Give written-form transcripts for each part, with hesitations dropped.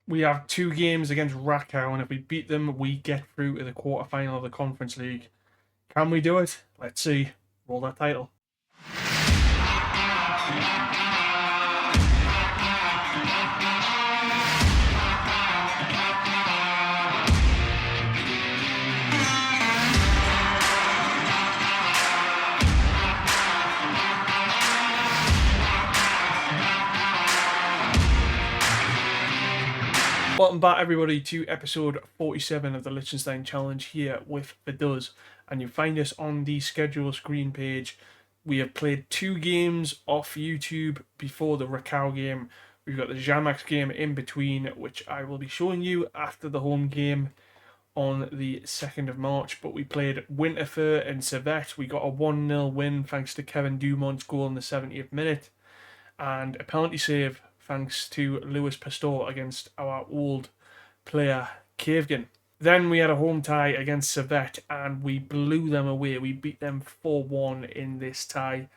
We have two games against Rakow, and if we beat them, we get through to the quarterfinal of the Conference League. Can we do it? Let's see. Roll that title. Welcome back, everybody, to episode 47 of the Liechtenstein Challenge here with Vaduz. And you find us on the schedule screen page. We have played two games off YouTube before the Rakow game. We've got the Xamax game in between, which I will be showing you after the home game on the 2nd of March. But we played Winterthur and Servette. We got a 1-0 win thanks to Kevin Dumont's goal in the 70th minute. And a penalty save thanks to Lewis Pastor against our old player, Cavegan. Then we had a home tie against Servette and we blew them away. We beat them 4-1 in this tie.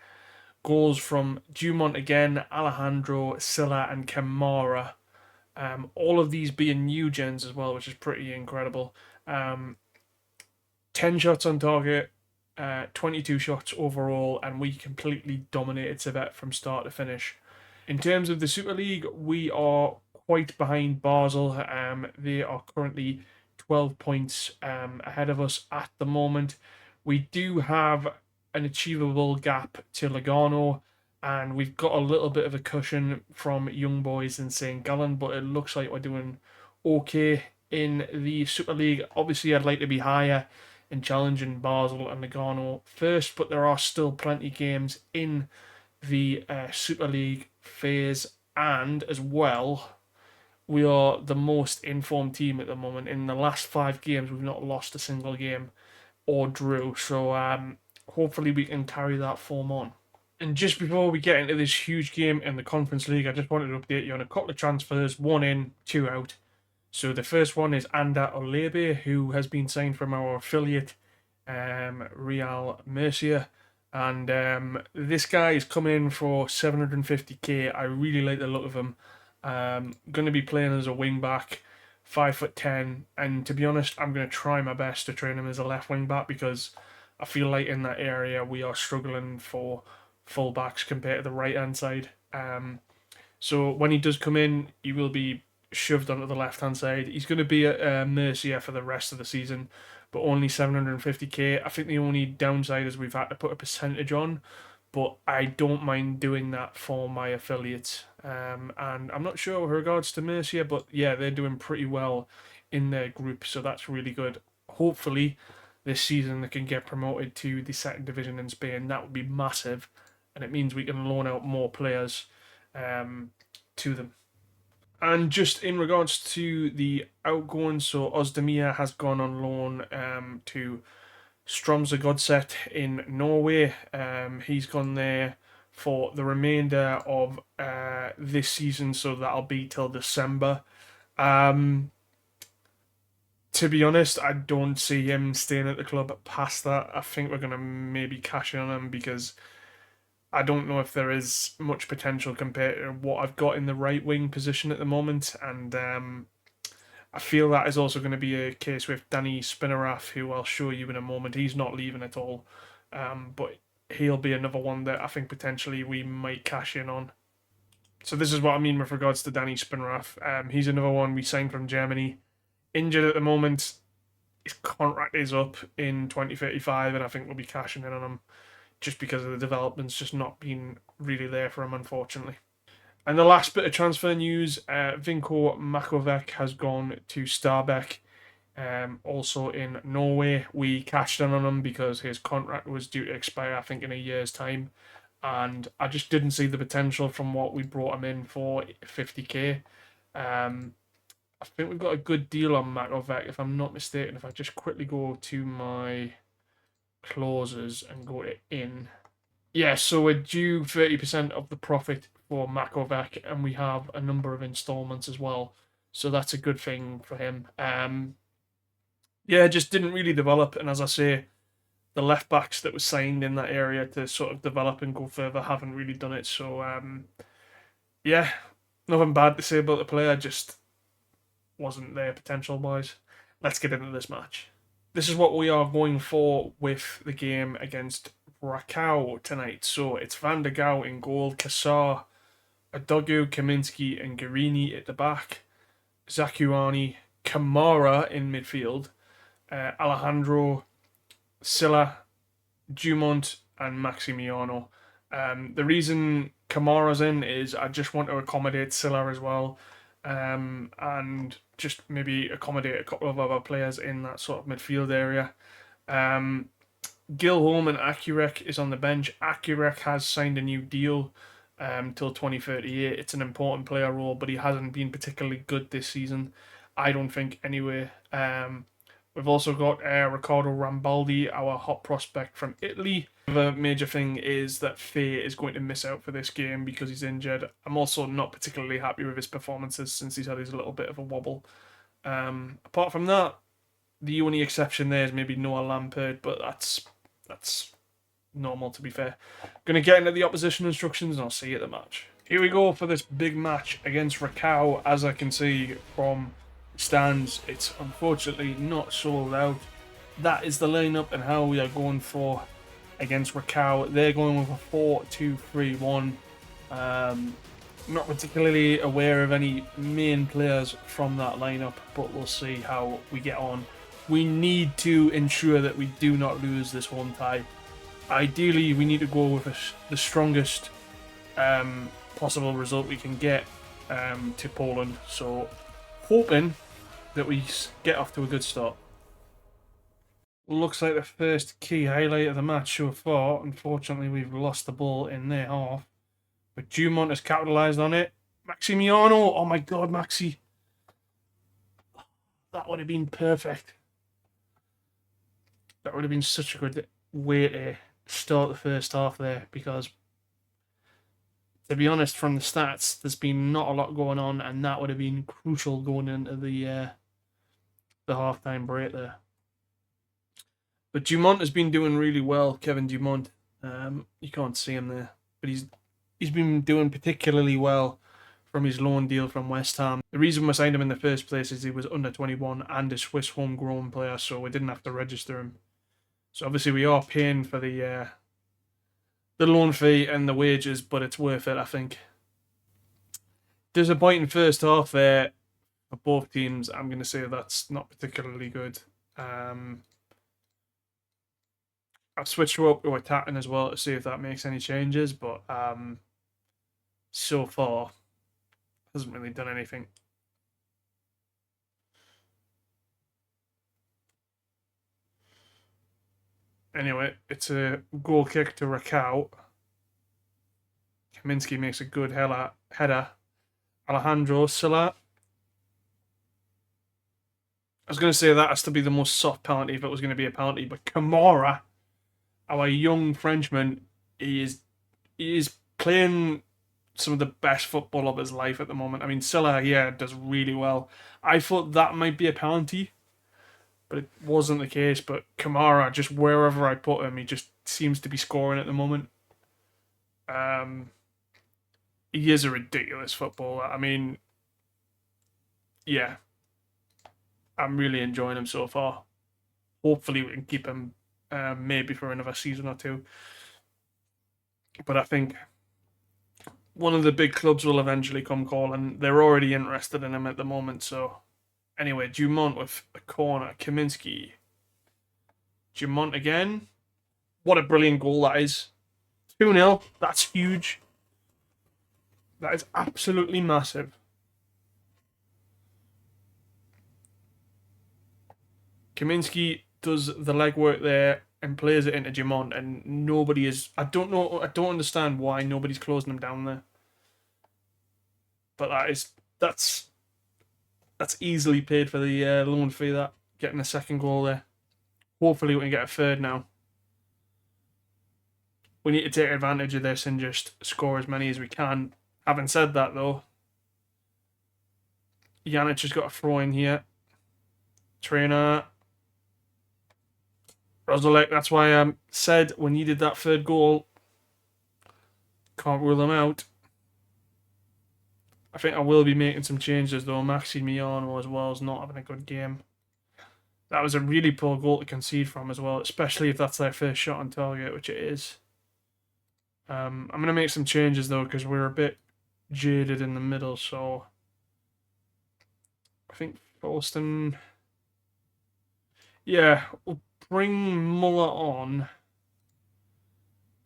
Goals from Dumont again, Alejandro, Silla and Kamara. All of these being new gens as well, which is pretty incredible. 10 shots on target, 22 shots overall, and we completely dominated Servette from start to finish. In terms of the Super League, we are quite behind Basel. They are currently 12 points ahead of us at the moment. We do have an achievable gap to Lugano, and we've got a little bit of a cushion from Young Boys in St. Gallen, but it looks like we're doing okay in the Super League. Obviously, I'd like to be higher and challenging Basel and Lugano first, but there are still plenty of games in the Super League phase, and as well, we are the most informed team at the moment. In the last 5 games, we've not lost a single game or drew, so hopefully we can carry that form on. And just before we get into this huge game in the Conference League, I just wanted to update you on a couple of transfers, 1 in, 2 out. So the first one is Ander Olebe, who has been signed from our affiliate, Real Murcia. And this guy is coming in for 750k. I really like the look of him. Going to be playing as a wing back, 5'10", and to be honest, I'm going to try my best to train him as a left wing back because I feel like in that area we are struggling for full backs compared to the right hand side. So when he does come in, he will be shoved onto the left hand side. He's going to be at Murcia for the rest of the season, but only 750k. I think the only downside is we've had to put a percentage on, but I don't mind doing that for my affiliates. And I'm not sure with regards to Murcia, but yeah, they're doing pretty well in their group, so that's really good. Hopefully, this season they can get promoted to the second division in Spain. That would be massive, and it means we can loan out more players to them. And just in regards to the outgoing, so Ozdemir has gone on loan to Stromsø Godset in Norway. He's gone there for the remainder of this season, so that'll be till December. To be honest, I don't see him staying at the club past that. I think we're going to maybe cash in on him because I don't know if there is much potential compared to what I've got in the right wing position at the moment, and I feel that is also going to be a case with Danny Spinnerath, who I'll show you in a moment. He's not leaving at all, but he'll be another one that I think potentially we might cash in on. So this is what I mean with regards to Danny Spinnerath. He's another one we signed from Germany. Injured at the moment. His contract is up in 2035, and I think we'll be cashing in on him, just because of the developments just not being really there for him, unfortunately. And the last bit of transfer news, Vinko Makovec has gone to Stabæk, also in Norway. We cashed in on him because his contract was due to expire, I think, in a year's time. And I just didn't see the potential from what we brought him in for, 50k. I think we've got a good deal on Makovec, if I'm not mistaken. If I just quickly go to my clauses and go to in. Yeah, so we're due 30% of the profit for Makovec, and we have a number of installments as well. So that's a good thing for him. Yeah, just didn't really develop, and as I say, the left backs that were signed in that area to sort of develop and go further haven't really done it. So yeah, nothing bad to say about the player. Just wasn't there potential-wise. Let's get into this match. This is what we are going for with the game against Raków tonight. So it's Van der Gouw in goal, Kassar, Adogu, Kaminski, and Guarini at the back, Zakuani, Kamara in midfield, Alejandro, Silla, Dumont, and Maximiano. The reason Kamara's in is I just want to accommodate Silla as well, and just maybe accommodate a couple of other players in that sort of midfield area. Gilholm and Akurek is on the bench. Akurek has signed a new deal till 2038. It's an important player role, but he hasn't been particularly good this season, I don't think, anyway. We've also got Riccardo Rambaldi, our hot prospect from Italy. The major thing is that Faye is going to miss out for this game because he's injured. I'm also not particularly happy with his performances since he's had his little bit of a wobble. Apart from that, the only exception there is maybe Noah Lampert, but that's normal, to be fair. Going to get into the opposition instructions and I'll see you at the match. Here we go for this big match against Raków. As I can see from stands, it's unfortunately not sold out. That is the lineup and how we are going for against Raków. They're going with a 4-2-3-1. Not particularly aware of any main players from that lineup, but we'll see how we get on. We need to ensure that we do not lose this home tie. Ideally, we need to go with the strongest possible result we can get to Poland. So, hoping that we get off to a good start. Looks like the first key highlight of the match so far. Unfortunately, we've lost the ball in their half. But Dumont has capitalised on it. Maximiano! Oh my god, Maxi! That would have been perfect. That would have been such a good way to start the first half there, because to be honest, from the stats, there's been not a lot going on, and that would have been crucial going into the half-time break there. But Dumont has been doing really well, Kevin Dumont. You can't see him there, but he's been doing particularly well from his loan deal from West Ham. The reason we signed him in the first place is he was under 21 and a Swiss homegrown player, so we didn't have to register him. So obviously we are paying for the loan fee and the wages, but it's worth it, I think. Disappointing first half there for both teams. I'm going to say that's not particularly good. I've switched up to attacking as well to see if that makes any changes, but so far hasn't really done anything. Anyway, it's a goal kick to Raków. Kaminski makes a good header. Alejandro, Silla. I was going to say that has to be the most soft penalty if it was going to be a penalty, but Kamara, our young Frenchman, he is playing some of the best football of his life at the moment. I mean, Silla, yeah, does really well. I thought that might be a penalty, but it wasn't the case. But Kamara, just wherever I put him, he just seems to be scoring at the moment. He is a ridiculous footballer. I mean, yeah, I'm really enjoying him so far. Hopefully we can keep him maybe for another season or two. But I think one of the big clubs will eventually come calling. They're already interested in him at the moment. So anyway, Dumont with a corner. Kaminski. Dumont again. What a brilliant goal that is. 2-0. That's huge. That is absolutely massive. Kaminski does the legwork there and plays it into Dumont, and nobody is... I don't understand why nobody's closing him down there. But that's easily paid for the loan fee, that, getting a second goal there. Hopefully we can get a third now. We need to take advantage of this and just score as many as we can. Having said that, though, Janic has got a throw in here. Trainer. Rozalek, that's why I said we needed that third goal. Can't rule them out. I think I will be making some changes though. Maxi Miano as well is not having a good game. That was a really poor goal to concede from as well, especially if that's their first shot on target, which it is. I'm going to make some changes though because we're a bit jaded in the middle, so I think Forsten. Yeah, we'll bring Muller on.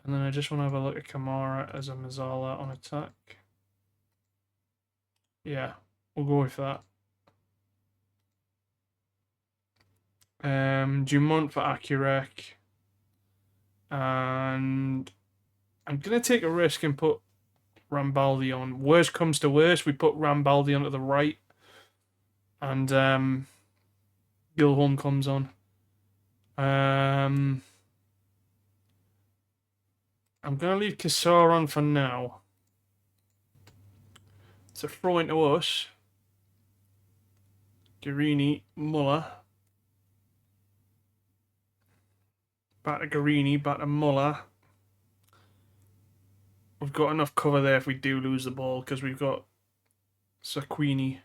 And then I just want to have a look at Kamara as a Mazzala on attack. Yeah, we'll go with that. Dumont for Acurek. And I'm going to take a risk and put Rambaldi on. Worst comes to worst, we put Rambaldi onto the right. And Gilholm comes on. I'm going to leave Kassar on for now. So throw into us. Guarini, Muller. Back to Guarini, back to Muller. We've got enough cover there if we do lose the ball because we've got Zakuani,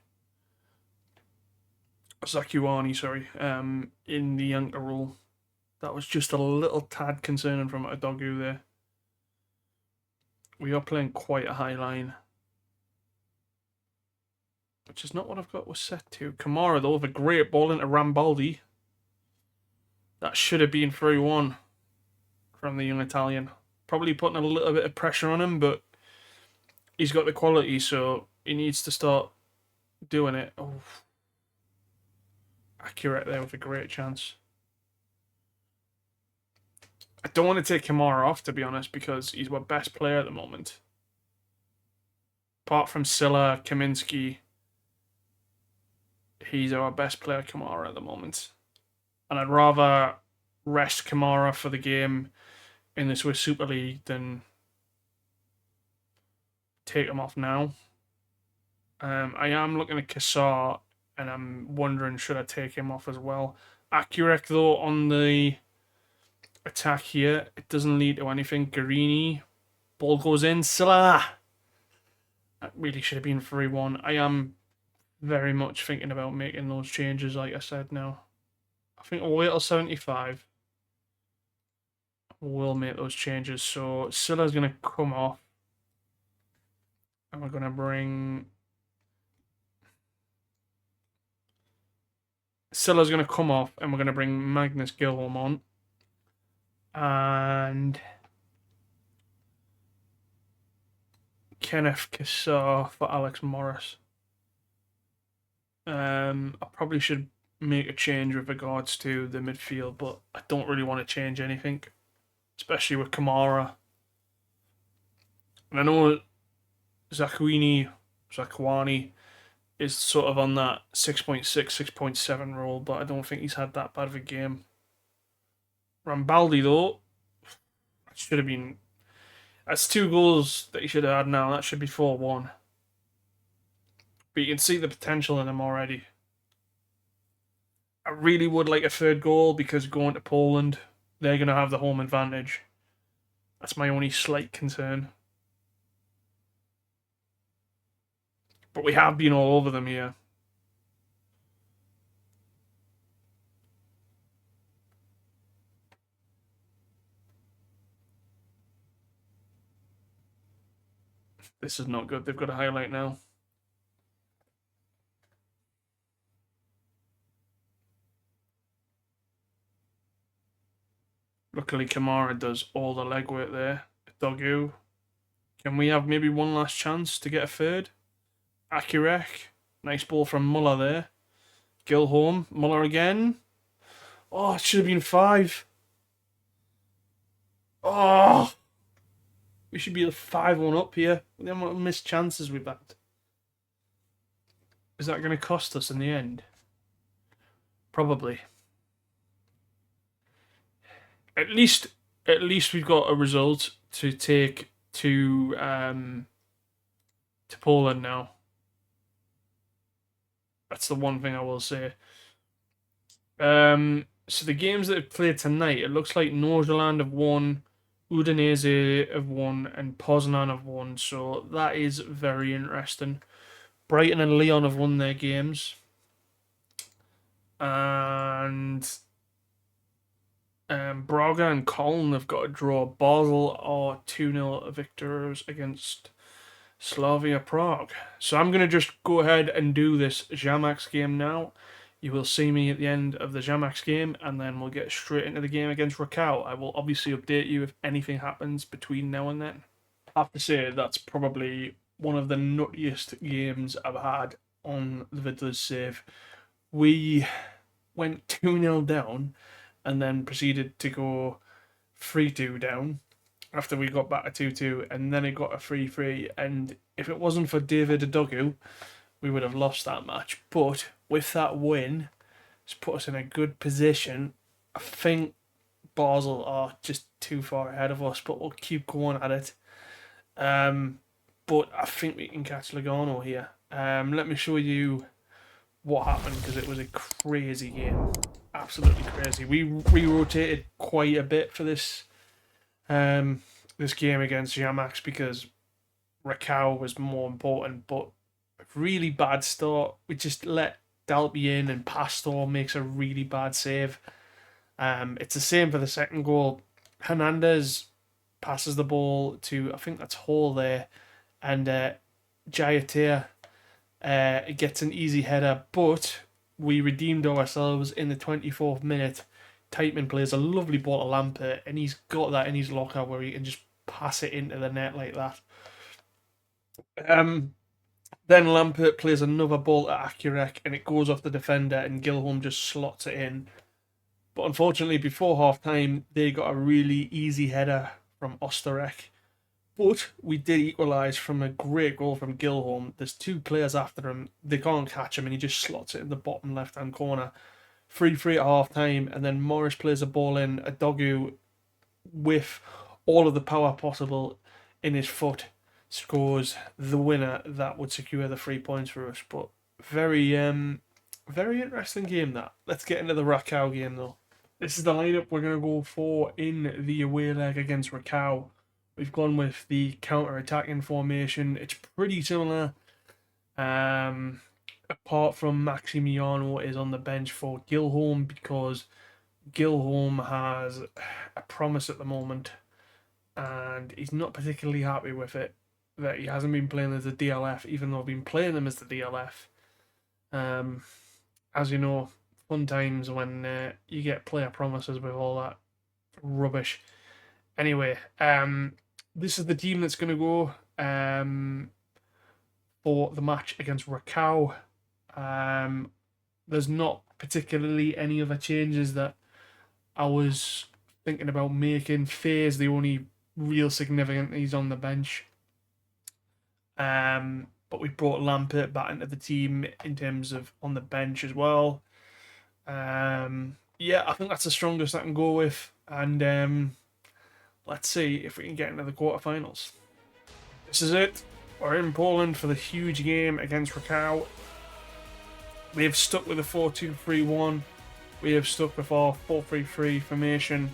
sorry, in the anchor role. That was just a little tad concerning from Adogu there. We are playing quite a high line, which is not what I've got was set to. Kamara, though, with a great ball into Rambaldi. That should have been 3-1 from the young Italian. Probably putting a little bit of pressure on him, but he's got the quality, so he needs to start doing it. Oh. Accurate there with a great chance. I don't want to take Kamara off, to be honest, because he's our best player at the moment. Apart from Silla, Kaminsky, he's our best player, Kamara, at the moment. And I'd rather rest Kamara for the game in the Swiss Super League than take him off now. I am looking at Kassar, and I'm wondering, should I take him off as well? Accurate, though, on the attack here. It doesn't lead to anything. Guarini. Ball goes in. Salah. That really should have been 3-1. I am very much thinking about making those changes, like I said now. I think I'll wait till 75. We'll make those changes. So Silla's going to come off. And we're going to bring... Silla's going to come off, and we're going to bring Magnus Gilholm on. And Kenneth Kassar for Alex Morris. I probably should make a change with regards to the midfield, but I don't really want to change anything, especially with Kamara. And I know Zakuani is sort of on that 6.6, 6.7 roll, but I don't think he's had that bad of a game. Rambaldi, though, should have been... That's 2 goals that he should have had now. That should be 4-1. But you can see the potential in him already. I really would like a 3rd goal because going to Poland, they're going to have the home advantage. That's my only slight concern. But we have been all over them here. This is not good. They've got a highlight now. Luckily, Kamara does all the legwork there. Dogu. Can we have maybe one last chance to get a 3rd? Akirek. Nice ball from Muller there. Gilholm. Muller again. Oh, it should have been 5. Oh! We should be 5-1 up here. We don't want to miss chances with that. Is that going to cost us in the end? Probably. At least we've got a result to take to Poland now. That's the one thing I will say. So the games that have played tonight, it looks like Nordirland have won, Udinese have won, and Poznan have won. So that is very interesting. Brighton and Lyon have won their games. And Braga and Cologne have got a draw. Basel are 2-0 victors against Slavia Prague. So I'm going to just go ahead and do this Xamax game now. You will see me at the end of the Xamax game, and then we'll get straight into the game against Raków. I will obviously update you if anything happens between now and then. I have to say, that's probably one of the nuttiest games I've had on the Vaduz save. We went 2-0 down and then proceeded to go 3-2 down after we got back to 2-2, and then it got a 3-3. And if it wasn't for David Adogu, we would have lost that match. But with that win, it's put us in a good position. I think Basel are just too far ahead of us, but we'll keep going at it. But I think we can catch Lugano here. Let me show you what happened, because it was a crazy game. Absolutely crazy. We rotated quite a bit for this this game against Xamax because Raków was more important, but a really bad start. We just let Dalby in, and Pastor makes a really bad save. It's the same for the second goal. Hernandez passes the ball to, I think that's Hall there, and Jayatir gets an easy header, but we redeemed ourselves in the 24th minute. Teitman plays a lovely ball to Lampert, and he's got that in his locker where he can just pass it into the net like that. Then Lampert plays another ball to Akurek, and it goes off the defender, and Gilholm just slots it in. But unfortunately, before half time, they got a really easy header from Osterek. But we did equalise from a great goal from Gilholm. There's two players after him. They can't catch him, and he just slots it in the bottom left-hand corner. 3-3 at half-time, and then Morris plays a ball in. Adogu, with all of the power possible in his foot, scores the winner that would secure the 3 points for us. But very interesting game, that. Let's get into the Raków game, though. This is the lineup we're going to go for in the away leg against Raków. We've gone with the counter-attacking formation. It's pretty similar. Apart from Maximiano is on the bench for Gilholm, because Gilholm has a promise at the moment, and he's not particularly happy with it, that he hasn't been playing as a DLF, even though I've been playing him as the DLF. As you know, fun times when you get player promises with all that rubbish. Anyway, this is the team that's going to go for the match against Raków. There's not particularly any other changes that I was thinking about making. Faye's the only real significant. He's on the bench. But we brought Lampert back into the team in terms of on the bench as well. Yeah, I think that's the strongest I can go with. And let's see if we can get into the quarterfinals. This is it. We're in Poland for the huge game against Raków. We have stuck with the 4-2-3-1. We have stuck with our 4-3-3 formation.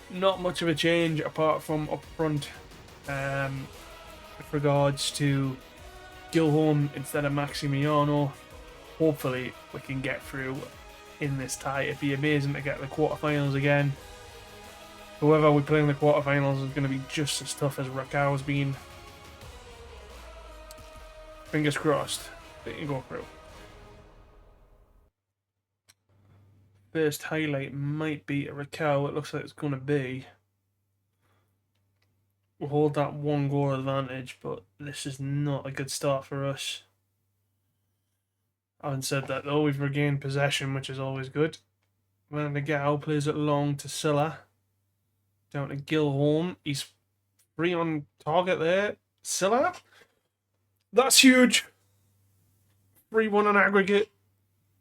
Not much of a change apart from up front with regards to Gilholm instead of Maximiano. Hopefully we can get through in this tie. It'd be amazing to get the quarterfinals again. Whoever we play in the quarterfinals is going to be just as tough as Raków has been. Fingers crossed they can go through. First highlight might be a Raków. It looks like it's going to be. We'll hold that 1 goal advantage, but this is not a good start for us. Having said that, though, we've regained possession, which is always good. Van de Gaal plays it long to Silla. Down to Gilholm. He's free on target there. Silla. That's huge. 3-1 on aggregate.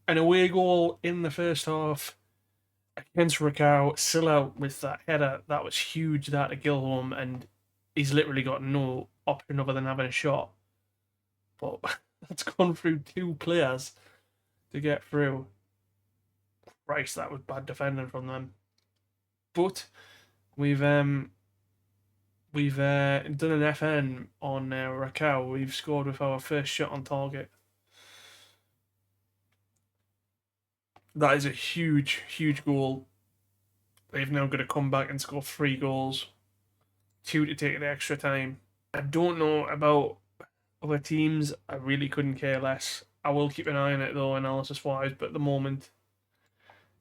An away goal in the first half against Raków. Silla with that header. That was huge, that to Gilholm, and he's literally got no option other than having a shot. But that's gone through 2 players to get through. Christ, that was bad defending from them. But we've done an FN on Raków. We've scored with our first shot on target. That is a huge, huge goal. They've now got to come back and score 3 goals, 2 to take the extra time. I don't know about other teams. I really couldn't care less. I will keep an eye on it though, analysis wise, but at the moment,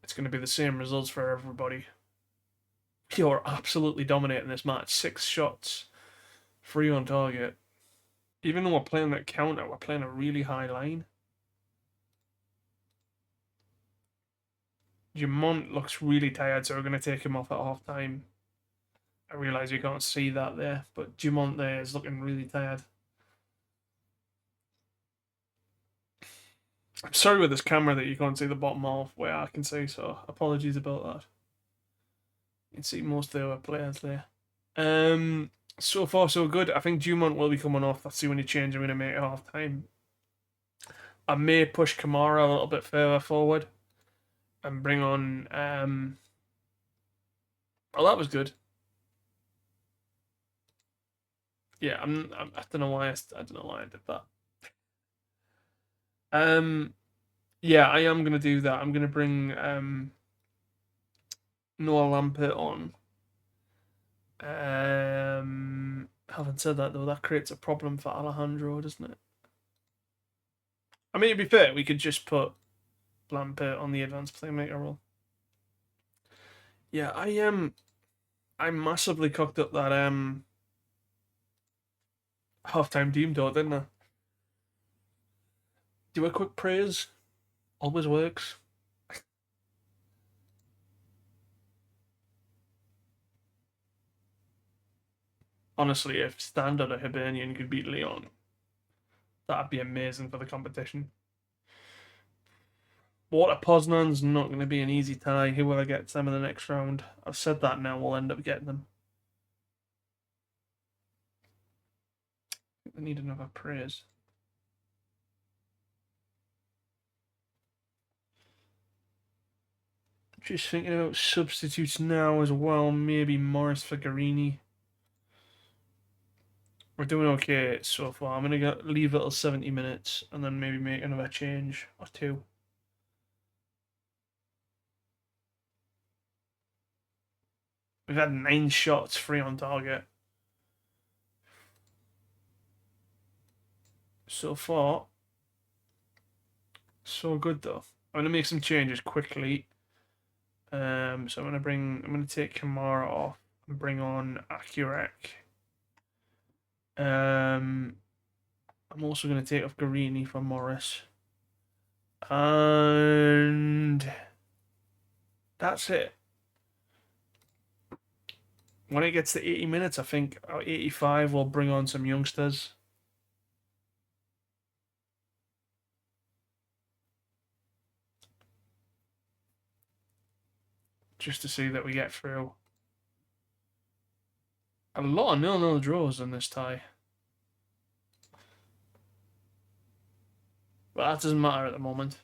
it's going to be the same results for everybody. You're absolutely dominating this match. 6 shots, 3 on target. Even though we're playing that counter, we're playing a really high line. Dumont looks really tired, so we're going to take him off at half time. I realise you can't see that there, but Dumont there is looking really tired. I'm sorry with this camera that you can't see the bottom half where I can see, so apologies about that. You can see most of the other players there. So far so good. I think Dumont will be coming off. That's the only change I'm going to make at half time. I may push Kamara a little bit further forward and bring on. Oh, that was good. Yeah, I don't know why I don't know why I did that. Yeah, I am gonna do that. I'm gonna bring Noah Lampert on. Having said that though, that creates a problem for Alejandro, doesn't it? I mean, to be fair, we could just put Lampert on the advanced playmaker role. Yeah, I massively cocked up that halftime team though, didn't I? Do a quick praise. Always works. Honestly, if Standard or Hibernian could beat Leon, that'd be amazing for the competition. Water Poznan's not going to be an easy tie. Whoever gets them in the next round. I've said that now, we'll end up getting them. They need another praise. Just thinking about substitutes now as well. Maybe Morris for Garini. We're doing okay so far. I'm going to leave it till 70 minutes and then maybe make another change or 2. We've had 9 shots, 3 on target. So far, so good though. I'm going to make some changes quickly. So I'm going to take Kamara off and bring on Akurek. I'm also going to take off Garini for Morris. And that's it. When it gets to 80 minutes, I think, or 85, we'll bring on some youngsters. Just to see that we get through. A lot of 0-0 draws in this tie. But that doesn't matter at the moment.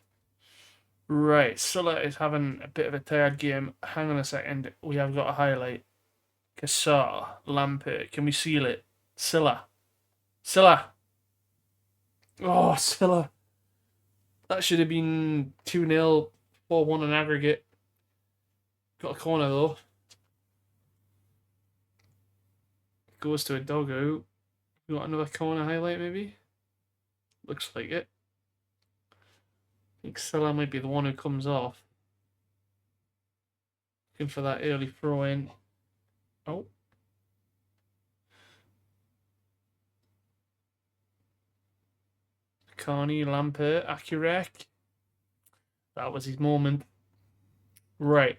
Right, Sulla is having a bit of a tired game. Hang on a second, we have got a highlight. Kassar, Lampert, can we seal it? Silla. Oh, Silla. That should have been 2-0, 4-1 in aggregate. Got a corner though. Goes to a doggo. You got another corner highlight maybe? Looks like it. I think Silla might be the one who comes off. Looking for that early throw in. Oh. Carney, Lampert, Akurek. That was his moment. Right.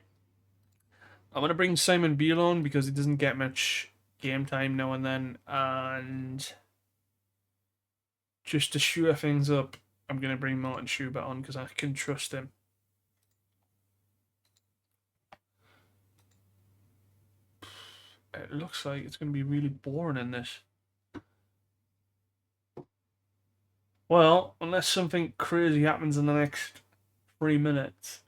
I'm going to bring Simon Beale on because he doesn't get much game time now and then. And just to shore things up, I'm going to bring Martin Schubert on because I can trust him. It looks like it's going to be really boring in this. Well, unless something crazy happens in the next 3 minutes.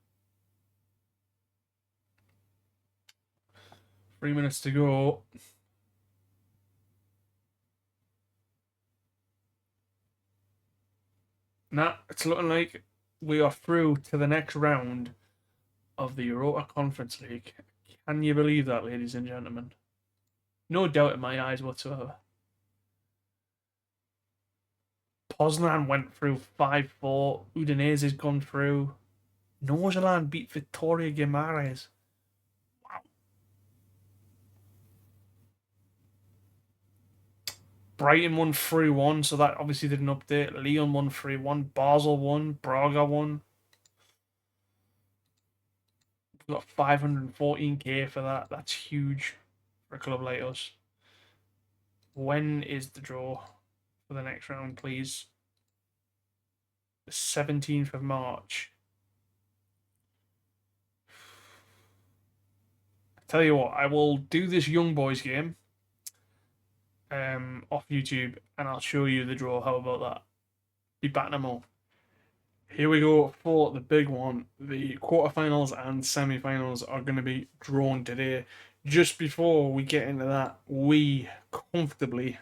3 minutes to go. Nah, it's looking like we are through to the next round of the Europa Conference League. Can you believe that, ladies and gentlemen? No doubt in my eyes whatsoever. Poznan went through 5-4. Udinese's gone through. Nordsjælland beat Victoria Guimarães. Wow. Brighton won 3-1, so that obviously didn't update. Lyon won 3-1. Basel won. Braga won. We got 514k for that. That's huge for a club like us. When is the draw for the next round, please? The 17th of March. I tell you what, I will do this Young Boys game off YouTube, and I'll show you the draw. How about that? Be back in a moment. Here we go for the big one. The quarterfinals and semi-finals are going to be drawn today. Just before we get into that, we comfortably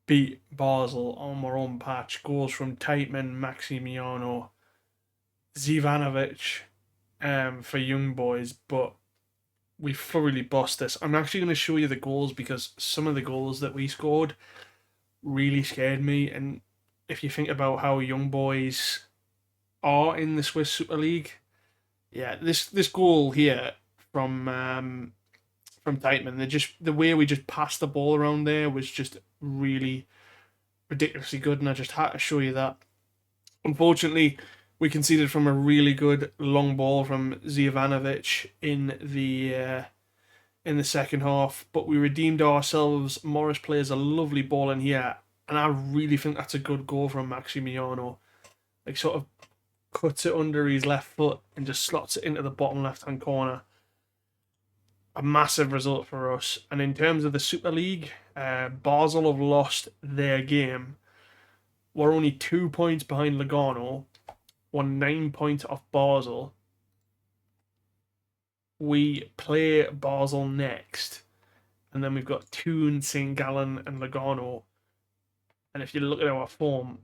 beat Basel on our own patch. Goals from Teitman, Maximiano, Zivanovic for Young Boys, but we thoroughly bossed this. I'm actually going to show you the goals because some of the goals that we scored really scared me. And if you think about how Young Boys are in the Swiss Super League, yeah, this goal here from Teitman, the way we just passed the ball around there was just really ridiculously good, and I just had to show you that. Unfortunately, we conceded from a really good long ball from Zivanovic in the second half, but we redeemed ourselves. Morris plays a lovely ball in here, and I really think that's a good goal from Maximiano. Like, sort of cuts it under his left foot and just slots it into the bottom left-hand corner. A massive result for us. And in terms of the Super League, Basel have lost their game. We're only 2 points behind Lugano. We're 9 points off Basel. We play Basel next. And then we've got Thun, St. Gallen and Lugano. And if you look at our form,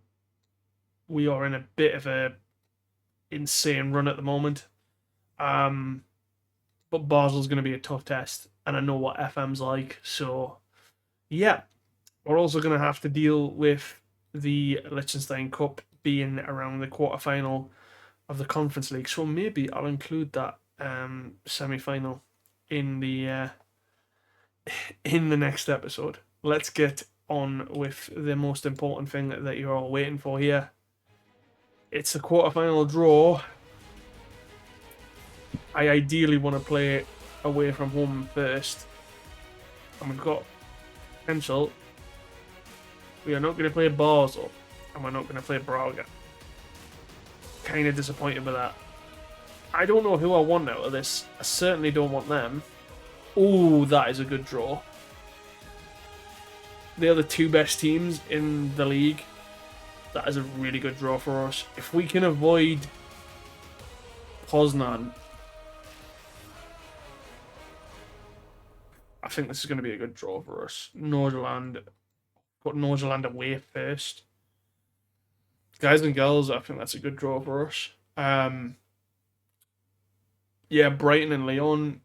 we are in a bit of a insane run at the moment. But Basel's going to be a tough test, and I know what FM's like. So, yeah, we're also going to have to deal with the Liechtenstein Cup being around the quarterfinal of the Conference League. So maybe I'll include that semi-final in the next episode. Let's get on with the most important thing that you're all waiting for here. It's a quarterfinal draw. I ideally want to play away from home first. And we've got potential. We are not going to play Basel. And we're not going to play Braga. Kind of disappointed with that. I don't know who I want out of this. I certainly don't want them. Oh, that is a good draw. They are the two best teams in the league. That is a really good draw for us. If we can avoid Poznan, I think this is going to be a good draw for us. Nordsjælland, got Nordsjælland away first. Guys and girls, I think that's a good draw for us. Yeah, Brighton and Lyon.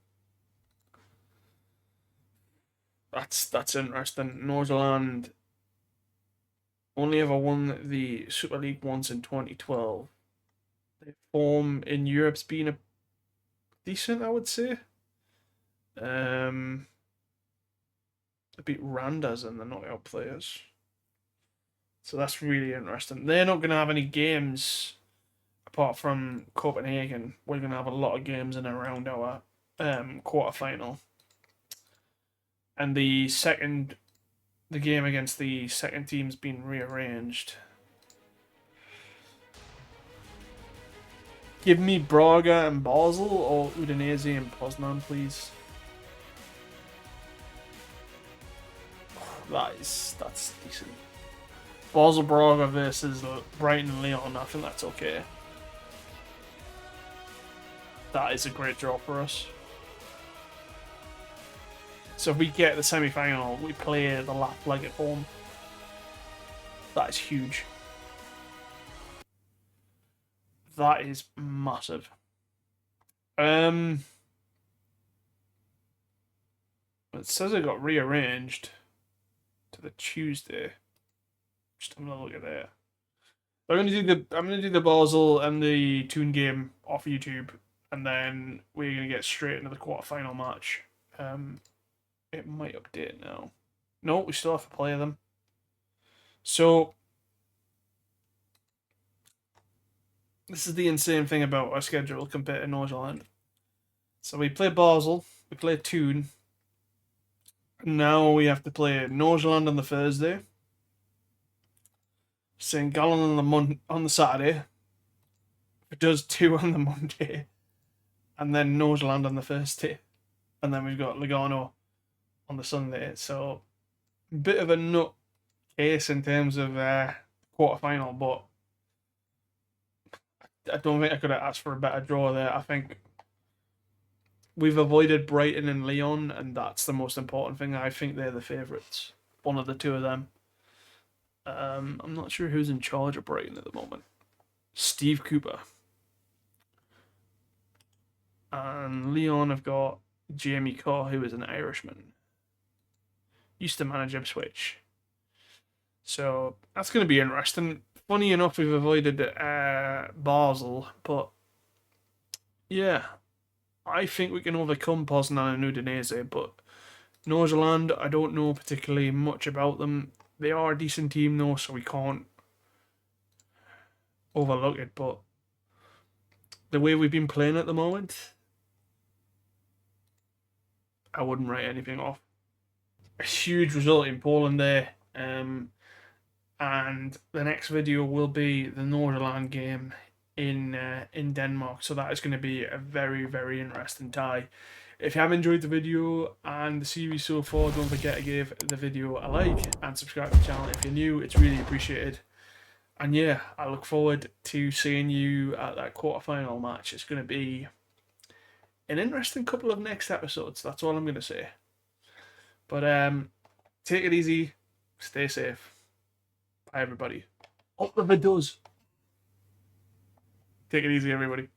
That's interesting. Nordsjælland only ever won the Super League once in 2012. Their form in Europe's been a decent, I would say. They beat Randers in the knockout players. So that's really interesting. They're not going to have any games apart from Copenhagen. We're going to have a lot of games in and around our quarterfinal. And the game against the second team's been rearranged. Give me Braga and Basel or Udinese and Poznan, please. That's decent. Basel Braga versus Brighton and Lyon. I think that's okay. That is a great draw for us. So if we get the semi-final, we play the last leg at home. That is huge. That is massive. It says it got rearranged to the Tuesday. Just having a look at that. I'm gonna do the Basel and the Toon game off YouTube, and then we're gonna get straight into the quarterfinal match. It might update now. No, we still have to play them. So this is the insane thing about our schedule compared to Northern. So we play Basel, we play Toon. Now we have to play Northern on the Thursday, St. Gallen on the Saturday. It does 2 on the Monday, and then Northern on the Thursday, and then we've got Lugano on the Sunday. So a bit of a nut case in terms of quarterfinal, but I don't think I could have asked for a better draw there. I think we've avoided Brighton and Lyon, and that's the most important thing. I think they're the favourites. One of the two of them. I'm not sure who's in charge of Brighton at the moment. Steve Cooper. And Lyon have got Jamie Carr, who is an Irishman. Used to manage Ipswich. So that's going to be interesting. Funny enough, we've avoided Basel, but yeah, I think we can overcome Poznan and Udinese, but Nordsjælland, I don't know particularly much about them. They are a decent team though, so we can't overlook it, but the way we've been playing at the moment, I wouldn't write anything off. A huge result in Poland there, and the next video will be the Nordsjælland game in Denmark, so that is going to be a very, very interesting tie. If you have enjoyed the video and the series so far, don't forget to give the video a like and subscribe to the channel if you're new. It's really appreciated. And yeah, I look forward to seeing you at that quarterfinal match. It's going to be an interesting couple of next episodes. That's all I'm going to say. But take it easy. Stay safe. Bye, everybody. Up the Vaduz. Take it easy, everybody.